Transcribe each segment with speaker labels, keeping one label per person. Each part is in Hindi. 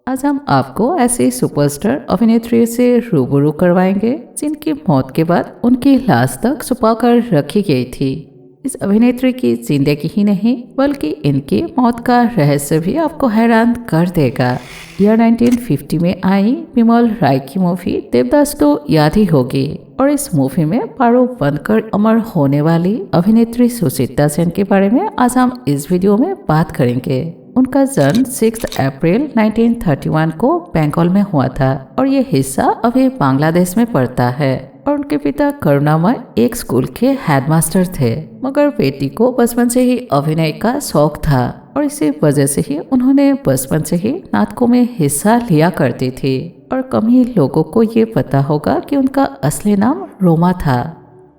Speaker 1: आज हम आपको ऐसे सुपरस्टार अभिनेत्री से रूबरू करवाएंगे जिनकी मौत के बाद उनकी लाश तक छुपाकर रखी गई थी। इस अभिनेत्री की जिंदगी ही नहीं बल्कि इनकी मौत का रहस्य भी आपको हैरान कर देगा। यह 1950 में आई विमल राय की मूवी देवदास तो याद ही होगी और इस मूवी में पारो बनकर अमर होने वाली अभिनेत्री सुचित्रा सेन के बारे में आज हम इस वीडियो में बात करेंगे। उनका जन्म 6 अप्रैल 1931 को बंगाल में हुआ था और ये हिस्सा अभी बांग्लादेश में पड़ता है। और उनके पिता करुणामय एक स्कूल के हेडमास्टर थे, मगर बेटी को बचपन से ही अभिनय का शौक था और इसी वजह से ही उन्होंने बचपन से ही नाटकों में हिस्सा लिया करती थी। और कम ही लोगों को ये पता होगा कि उनका असली नाम रोमा था।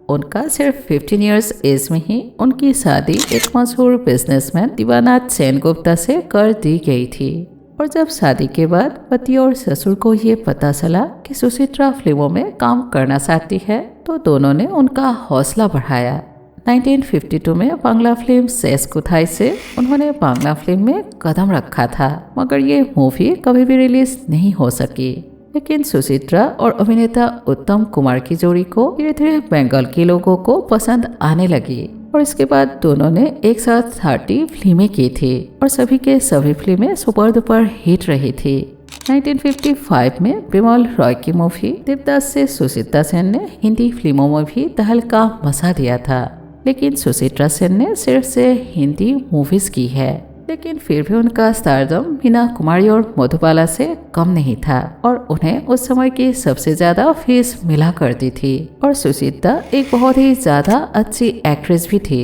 Speaker 1: उनका सिर्फ 15 इयर्स एज में ही उनकी शादी एक मशहूर बिजनेसमैन दिवानाथ सेनगुप्ता से कर दी गई थी। और जब शादी के बाद पति और ससुर को ये पता चला कि सुचित्रा फिल्मों में काम करना चाहती है तो दोनों ने उनका हौसला बढ़ाया। 1952 में बांग्ला फिल्म शेष कुथाई से उन्होंने बांग्ला फिल्म में कदम रखा था, मगर ये मूवी कभी भी रिलीज नहीं हो सकी। लेकिन सुचित्रा और अभिनेता उत्तम कुमार की जोड़ी को धीरे धीरे बंगाल के लोगों को पसंद आने लगी और इसके बाद दोनों ने एक साथ 30 फिल्में की थी और सभी के सभी फिल्में सुपर डुपर हिट रही थी। 1955 में विमल रॉय की मूवी देवदास से सुचित्रा सेन ने हिंदी फिल्मों में भी तहलका मचा दिया था, लेकिन सुचित्रा सेन ने सिर्फ से हिंदी मूवीज की है। लेकिन फिर भी उनका स्टारडम मीना कुमारी और मधुबाला से कम नहीं था और उन्हें उस समय की सबसे ज्यादा फीस मिला करती थी। और सुचित्रा एक बहुत ही ज्यादा अच्छी एक्ट्रेस भी थी।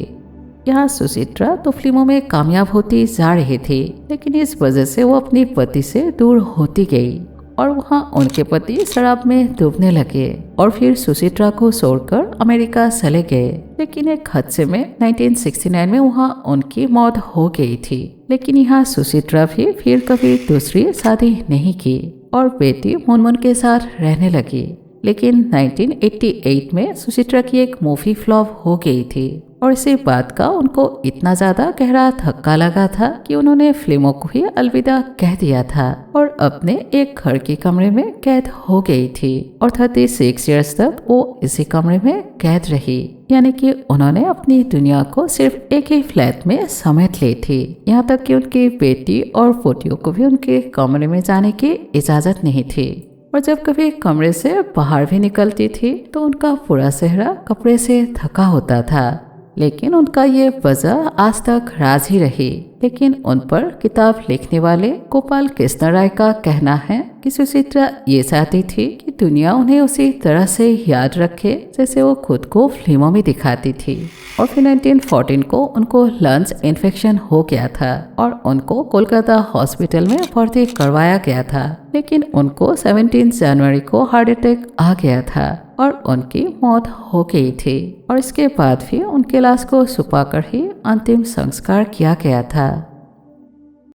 Speaker 1: यहाँ सुचित्रा तो फिल्मों में कामयाब होती जा रही थी, लेकिन इस वजह से वो अपनी पति से दूर होती गई और वहाँ उनके पति शराब में डूबने लगे और फिर सुचित्रा को छोड़कर अमेरिका चले गए। लेकिन एक हादसे में 1969 में वहाँ उनकी मौत हो गई थी। लेकिन यहाँ सुचित्रा भी फिर कभी दूसरी शादी नहीं की और बेटी मुनमुन के साथ रहने लगी। लेकिन 1988 में सुचित्रा की एक मूवी फ्लॉप हो गई थी और इसी बात का उनको इतना ज्यादा गहरा धक्का लगा था कि उन्होंने फिल्मों को ही अलविदा कह दिया था और अपने एक घर के कमरे में कैद हो गई थी और 36 इयर्स तक वो इसी कमरे में कैद रही। यानी कि उन्होंने अपनी दुनिया को सिर्फ एक ही फ्लैट में समेट ली थी। यहाँ तक कि उनकी बेटी और पोतियों को भी उनके कमरे में जाने की इजाजत नहीं थी और जब कभी कमरे से बाहर भी निकलती थी तो उनका पूरा चेहरा कपड़े से ढका होता था। लेकिन उनका ये वजह आज तक राज ही रही। लेकिन उन पर किताब लिखने वाले गोपाल कृष्ण राय का कहना है कि सुचित्रा ये चाहती थी कि दुनिया उन्हें उसी तरह से याद रखे जैसे वो खुद को फिल्मों में दिखाती थी। और फिर 1914 को उनको लंग्स इन्फेक्शन हो गया था और उनको कोलकाता हॉस्पिटल में भर्ती करवाया गया था। लेकिन उनको 17 जनवरी को हार्ट अटैक आ गया था और उनकी मौत हो गई थी और इसके बाद भी उनके लाश को छुपाकर ही अंतिम संस्कार किया गया था।